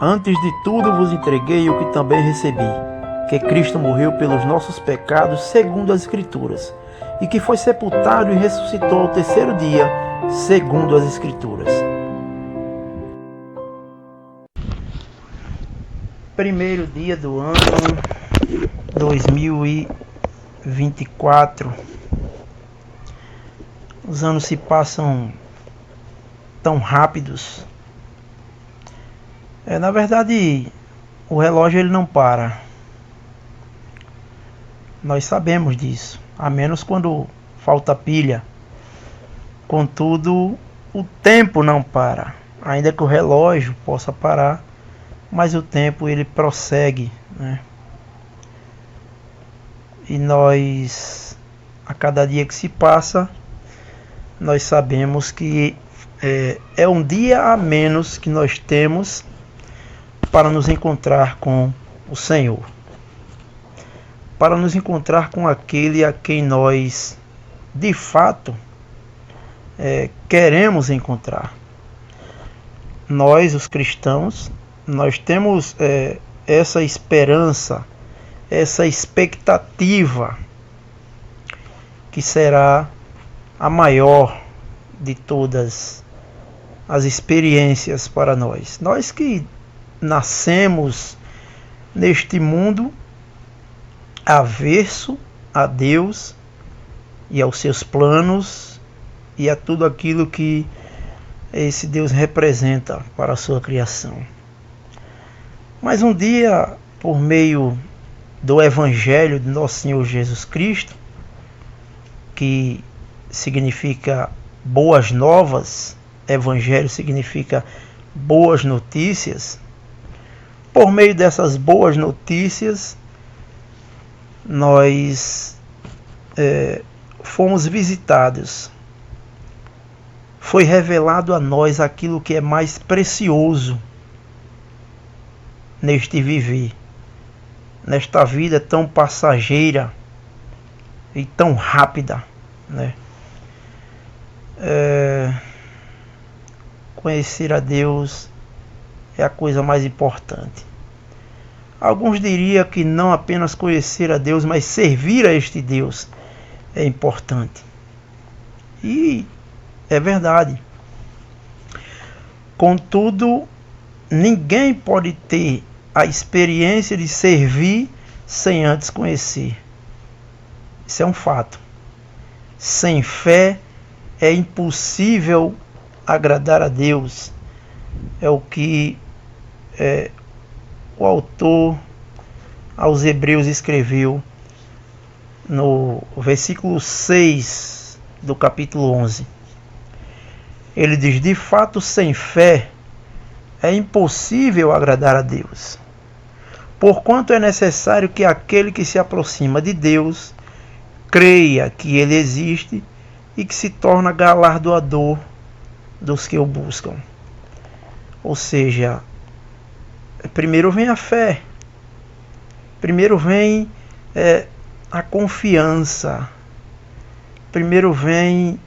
Antes de tudo vos entreguei o que também recebi, que Cristo morreu pelos nossos pecados segundo as Escrituras, e que foi sepultado e ressuscitou ao terceiro dia segundo as Escrituras. Primeiro dia do ano 2024. Os anos se passam tão rápidos. Na verdade, o relógio ele não para. Nós sabemos disso, a menos quando falta pilha. Contudo, o tempo não para. Ainda que o relógio possa parar, mas o tempo ele prossegue, né? E nós, a cada dia que se passa, nós sabemos que é um dia a menos que nós temos para nos encontrar com o Senhor, para nos encontrar com aquele a quem nós de fato queremos encontrar. Nós, os cristãos, nós temos essa esperança, essa expectativa que será a maior de todas as experiências para nós. Nós que nascemos neste mundo averso a Deus e aos seus planos e a tudo aquilo que esse Deus representa para a sua criação. Mas um dia, por meio do Evangelho de Nosso Senhor Jesus Cristo, que significa boas novas, Evangelho significa boas notícias. Por meio dessas boas notícias, nós fomos visitados. Foi revelado a nós aquilo que é mais precioso neste viver, nesta vida tão passageira e tão rápida, né? Conhecer a Deus é a coisa mais importante. Alguns diriam que não apenas conhecer a Deus, mas servir a este Deus é importante. E é verdade. Contudo, ninguém pode ter a experiência de servir sem antes conhecer. Isso é um fato. Sem fé é impossível agradar a Deus. É o que o autor aos Hebreus escreveu no versículo 6 do capítulo 11. Ele diz: de fato, sem fé é impossível agradar a Deus, porquanto é necessário que aquele que se aproxima de Deus creia que Ele existe e que se torna galardoador dos que o buscam. Ou seja, primeiro vem a fé, primeiro vem a confiança, primeiro vem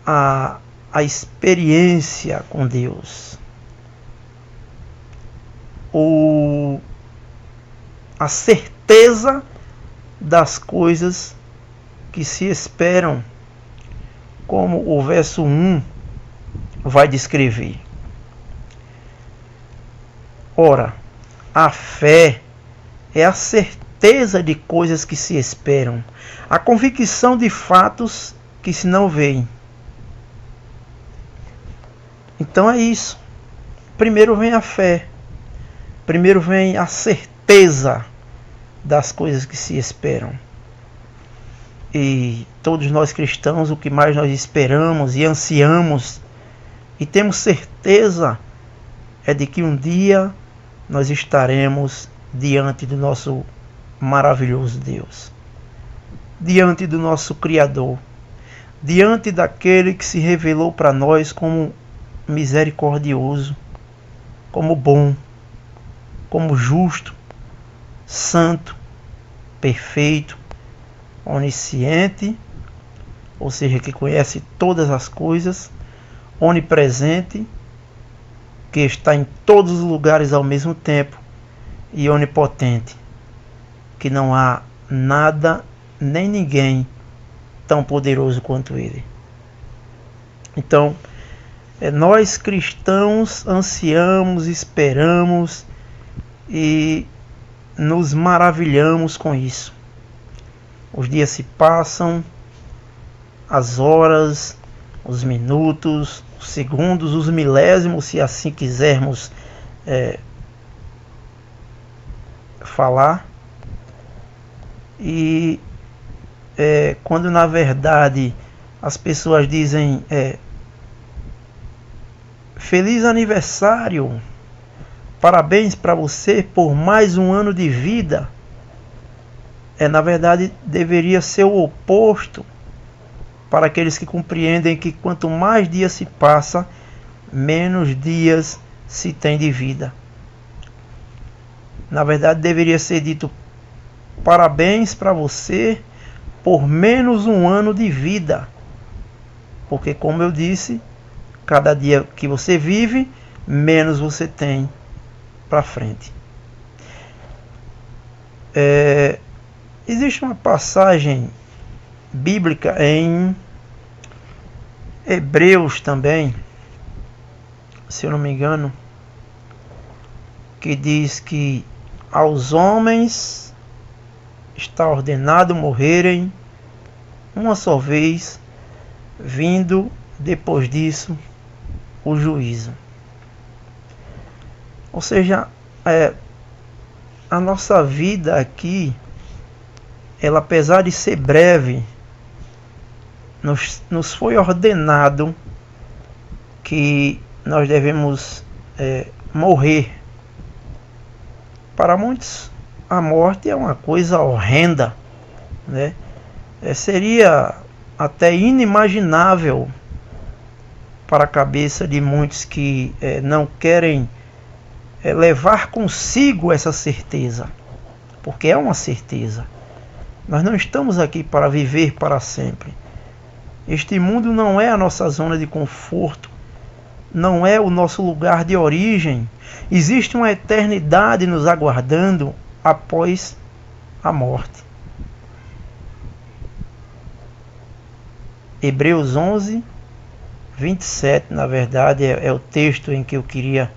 a experiência com Deus, a certeza das coisas que se esperam, como o verso 1 vai descrever. Ora, a fé é a certeza de coisas que se esperam, a convicção de fatos que se não veem. Então é isso. Primeiro vem a fé, primeiro vem a certeza das coisas que se esperam. E todos nós cristãos, o que mais nós esperamos e ansiamos e temos certeza é de que um dia nós estaremos diante do nosso maravilhoso Deus, diante do nosso Criador, diante daquele que se revelou para nós como misericordioso, como bom, como justo, santo, perfeito, onisciente, ou seja, que conhece todas as coisas, onipresente que está em todos os lugares ao mesmo tempo e onipotente, que não há nada nem ninguém tão poderoso quanto Ele. Então, nós cristãos ansiamos, esperamos e nos maravilhamos com isso. Os dias se passam, as horas, os minutos, os segundos, os milésimos, se assim quisermos falar. E quando na verdade as pessoas dizem feliz aniversário, parabéns para você por mais um ano de vida, na verdade deveria ser o oposto, para aqueles que compreendem que quanto mais dias se passa, menos dias se tem de vida. Na verdade deveria ser dito parabéns para você por menos um ano de vida, porque, como eu disse, cada dia que você vive, menos você tem para frente. Existe uma passagem bíblica em Hebreus também, se eu não me engano, que diz que aos homens está ordenado morrerem uma só vez, vindo depois disso o juízo. Ou seja, a nossa vida aqui, ela, apesar de ser breve, nos foi ordenado que nós devemos morrer. Para muitos, a morte é uma coisa horrenda, né? Seria até inimaginável para a cabeça de muitos que não querem levar consigo essa certeza, porque é uma certeza. Nós não estamos aqui para viver para sempre. Este mundo não é a nossa zona de conforto, não é o nosso lugar de origem. Existe uma eternidade nos aguardando após a morte. Hebreus 11, 27, na verdade, é o texto em que eu queria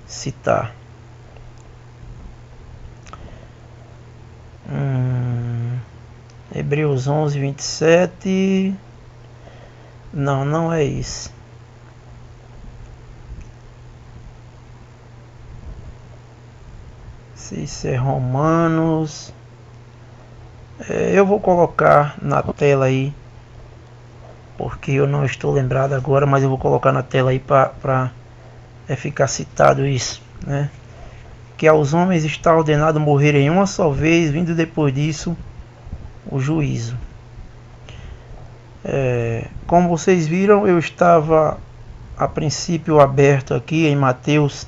citar. Hebreus 11, 27. Não é isso. Se isso é Romanos. Eu vou colocar na tela aí, porque eu não estou lembrado agora, mas eu vou colocar na tela aí para ficar citado isso, né? Que aos homens está ordenado morrerem uma só vez, vindo depois disso o juízo. Como vocês viram, eu estava a princípio aberto aqui em Mateus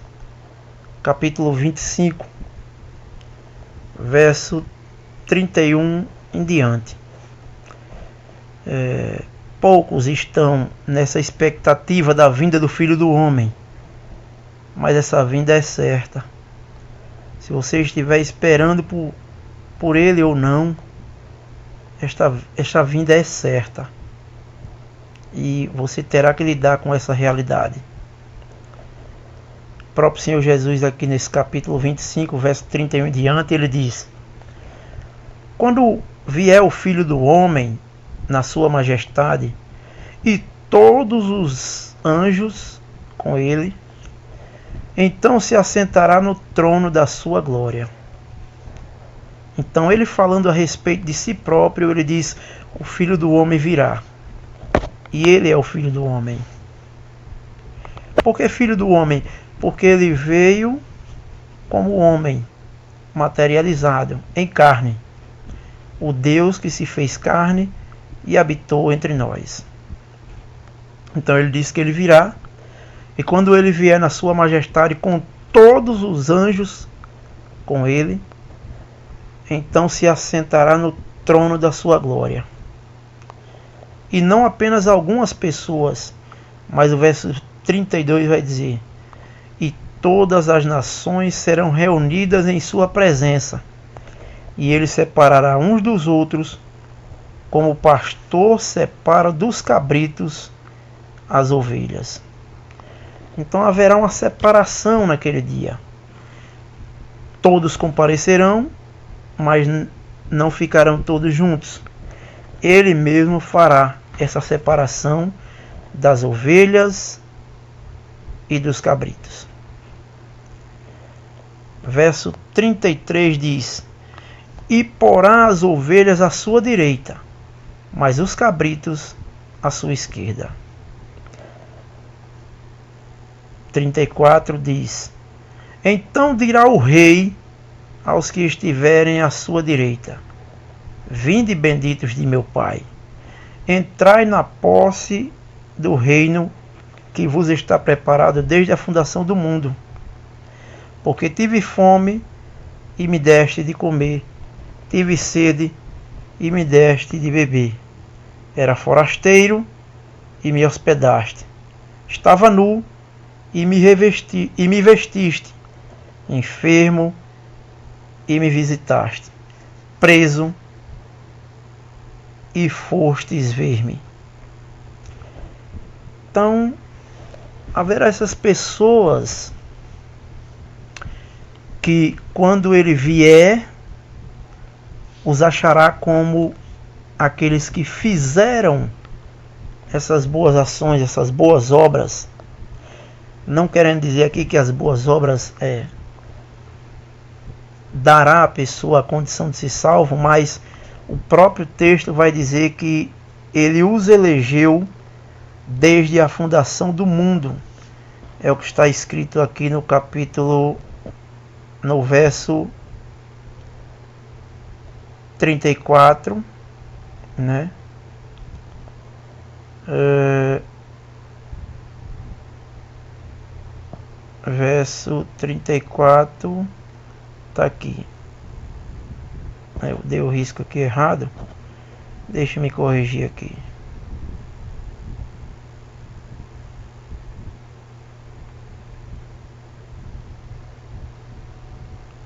capítulo 25, verso 31 em diante. Poucos estão nessa expectativa da vinda do Filho do Homem, mas essa vinda é certa. Se você estiver esperando por ele ou não, esta vinda é certa. E você terá que lidar com essa realidade. O próprio Senhor Jesus, aqui nesse capítulo 25, verso 31 em diante, ele diz: quando vier o Filho do Homem na sua majestade, e todos os anjos com ele, então se assentará no trono da sua glória. Então, ele falando a respeito de si próprio, ele diz: o Filho do Homem virá. E ele é o Filho do Homem. Por que Filho do Homem? Porque ele veio como homem, materializado, em carne. O Deus que se fez carne e habitou entre nós. Então ele diz que ele virá, e quando ele vier na sua majestade com todos os anjos com ele, então se assentará no trono da sua glória. E não apenas algumas pessoas, mas o verso 32 vai dizer: e todas as nações serão reunidas em sua presença, e ele separará uns dos outros, como o pastor separa dos cabritos as ovelhas. Então haverá uma separação naquele dia. Todos comparecerão, mas não ficarão todos juntos. Ele mesmo fará essa separação das ovelhas e dos cabritos. Verso 33 diz: e porá as ovelhas à sua direita, mas os cabritos à sua esquerda. 34 diz: então dirá o rei aos que estiverem à sua direita: vinde, benditos de meu Pai, entrai na posse do reino que vos está preparado desde a fundação do mundo. Porque tive fome e me deste de comer, tive sede e me deste de beber, era forasteiro e me hospedaste, estava nu e me vestiste, enfermo e me visitaste, preso e fostes ver-me. Então haverá essas pessoas que, quando ele vier, os achará como aqueles que fizeram essas boas ações, essas boas obras. Não querendo dizer aqui que as boas obras dará à pessoa a condição de ser salvo, mas o próprio texto vai dizer que ele os elegeu desde a fundação do mundo. É o que está escrito aqui no capítulo, no verso 34, né? Verso 34 está aqui. Eu dei o risco aqui errado. Deixa eu me corrigir aqui.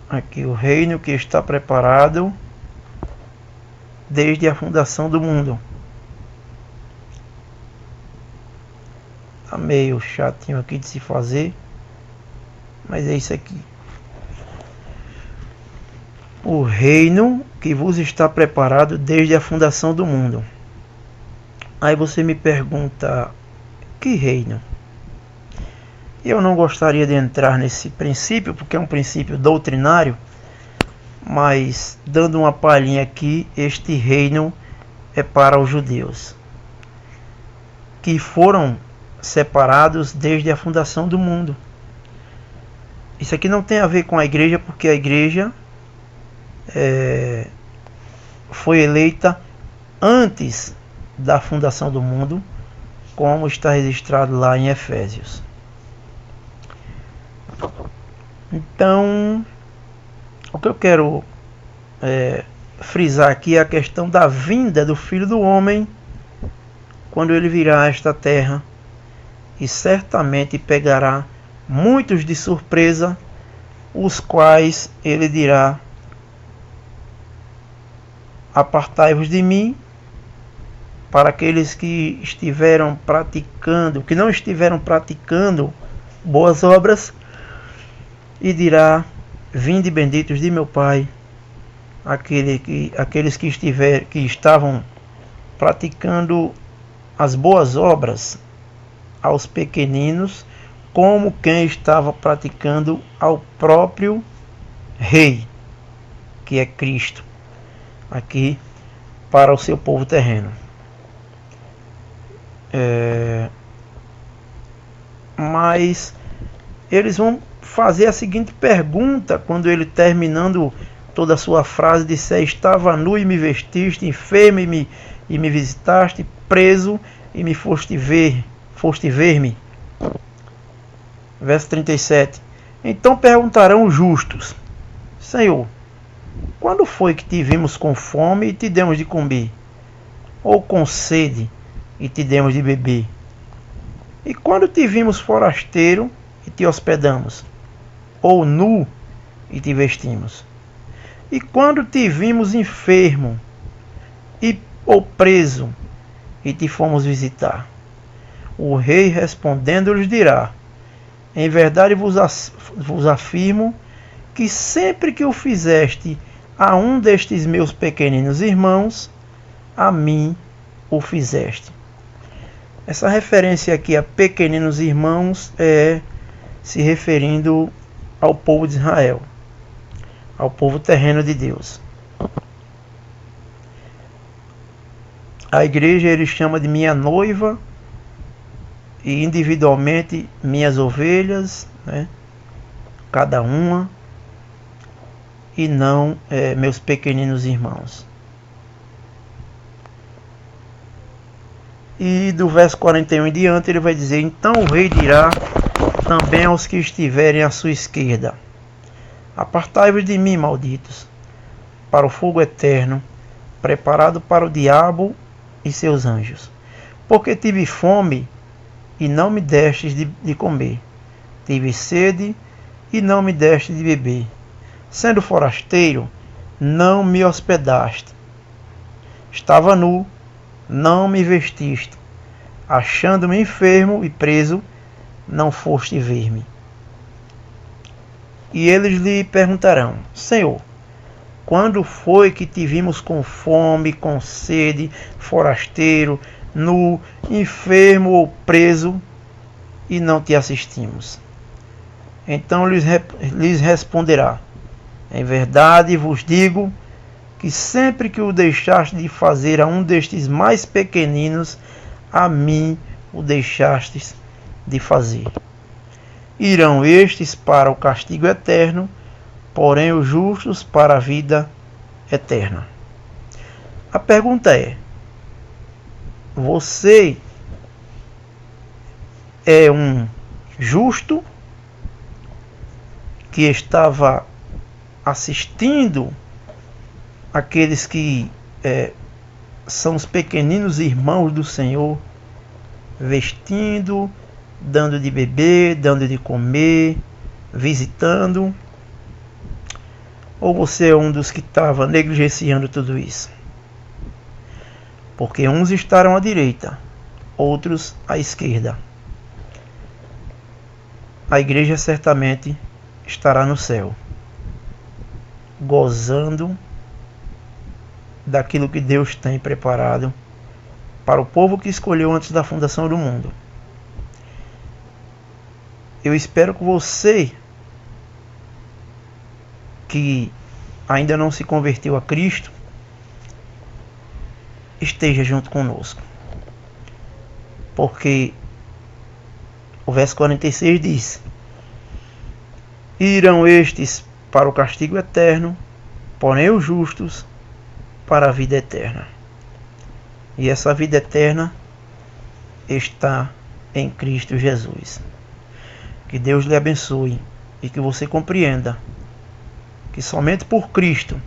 Aqui, o reino que está preparado desde a fundação do mundo. Tá meio chatinho aqui de se fazer, mas é isso aqui. O reino que vos está preparado desde a fundação do mundo. Aí você me pergunta: que reino? Eu não gostaria de entrar nesse princípio, porque é um princípio doutrinário, mas dando uma palhinha aqui, este reino é para os judeus, que foram separados desde a fundação do mundo. Isso aqui não tem a ver com a igreja, porque a igreja foi eleita antes da fundação do mundo, como está registrado lá em Efésios. Então, o que eu quero frisar aqui é a questão da vinda do Filho do Homem, quando ele virá a esta terra, e certamente pegará muitos de surpresa, os quais ele dirá: apartai-vos de mim, para aqueles que estiveram praticando, que não estiveram praticando boas obras, e dirá: vinde, benditos de meu Pai, aqueles que estavam praticando as boas obras aos pequeninos, como quem estava praticando ao próprio Rei, que é Cristo, aqui para o seu povo terreno. Mas eles vão fazer a seguinte pergunta quando ele, terminando toda a sua frase, disser: estava nu e me vestiste, enfermo e me visitaste, preso e me foste ver-me. Verso 37. Então perguntarão os justos: Senhor, quando foi que te vimos com fome e te demos de comer? Ou com sede e te demos de beber? E quando te vimos forasteiro e te hospedamos, ou nu e te vestimos? E quando te vimos enfermo ou preso e te fomos visitar? O rei respondendo lhes dirá: em verdade vos afirmo que sempre que o fizeste a um destes meus pequeninos irmãos, a mim o fizeste. Essa referência aqui a pequeninos irmãos é se referindo ao povo de Israel, ao povo terreno de Deus. A igreja ele chama de minha noiva e individualmente minhas ovelhas, né? Cada uma, e não meus pequeninos irmãos. E do verso 41 em diante ele vai dizer: então o rei dirá também aos que estiverem à sua esquerda: apartai-vos de mim, malditos, para o fogo eterno, preparado para o diabo e seus anjos. Porque tive fome e não me destes de comer, tive sede e não me destes de beber, sendo forasteiro, não me hospedaste, estava nu, não me vestiste, achando-me enfermo e preso, não foste ver-me. E eles lhe perguntarão: Senhor, quando foi que te vimos com fome, com sede, forasteiro, nu, enfermo ou preso, e não te assistimos? Então lhes responderá: em verdade vos digo que sempre que o deixaste de fazer a um destes mais pequeninos, a mim o deixastes de fazer. Irão estes para o castigo eterno, porém os justos para a vida eterna. A pergunta é: você é um justo que estava assistindo aqueles que são os pequeninos irmãos do Senhor, vestindo, dando de beber, dando de comer, visitando? Ou você é um dos que estava negligenciando tudo isso? Porque uns estarão à direita, outros à esquerda. A igreja certamente estará no céu, gozando daquilo que Deus tem preparado para o povo que escolheu antes da fundação do mundo. Eu espero que você, que ainda não se converteu a Cristo, esteja junto conosco. Porque o verso 46 diz: irão estes para o castigo eterno, porém os justos para a vida eterna. E essa vida eterna está em Cristo Jesus. Que Deus lhe abençoe e que você compreenda que somente por Cristo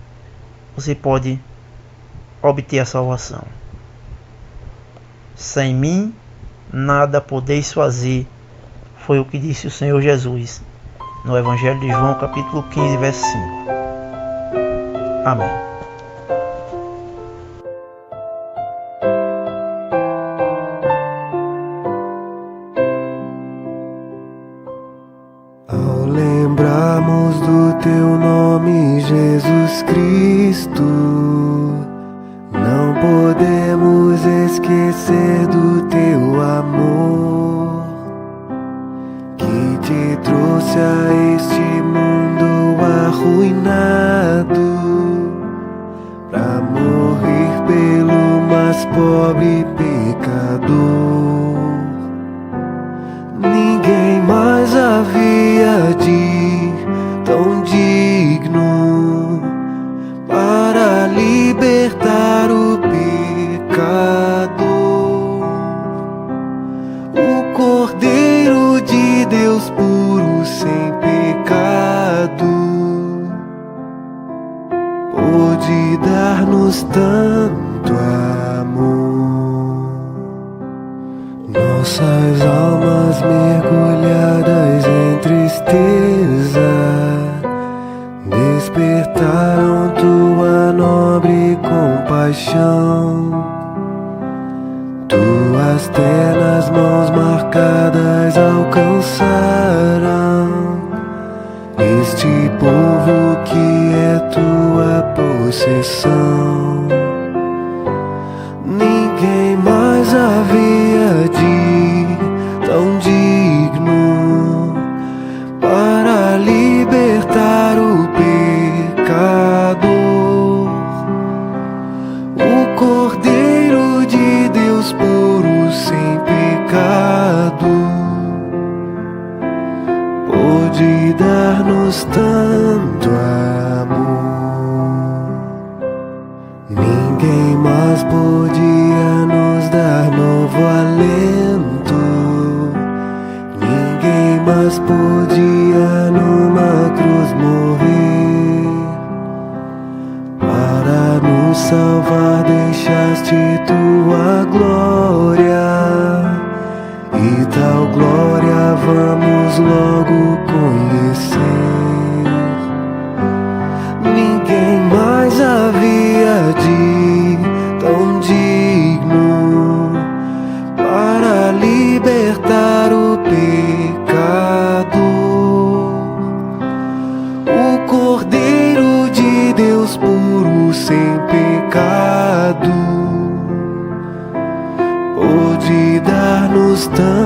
você pode obter a salvação. Sem mim nada podeis fazer, foi o que disse o Senhor Jesus no Evangelho de João, capítulo 15, verso 5. Amém. Ao lembrarmos do teu nome, Jesus Cristo, não podemos esquecer do teu amor, que te trouxe a este mundo arruinado, pra morrer pelo mais pobre pecador. Ninguém mais havia de tão digno para libertar o pecador. O Cordeiro de Deus puro, sem pecado, pôde dar-nos tanto amor. Nossas almas mergulhadas em exceção. Ninguém mais havia de tão digno para libertar o pecador. O Cordeiro de Deus puro sem pecado pôde dar-nos tanto amor. Ninguém mais podia nos dar novo alento. Ninguém mais podia numa cruz morrer. Para nos salvar deixaste tua glória, e tal glória vamos logo conhecer. Ninguém mais havia de tão digno para libertar o pecador. O Cordeiro de Deus puro sem pecado pôde dar-nos tanto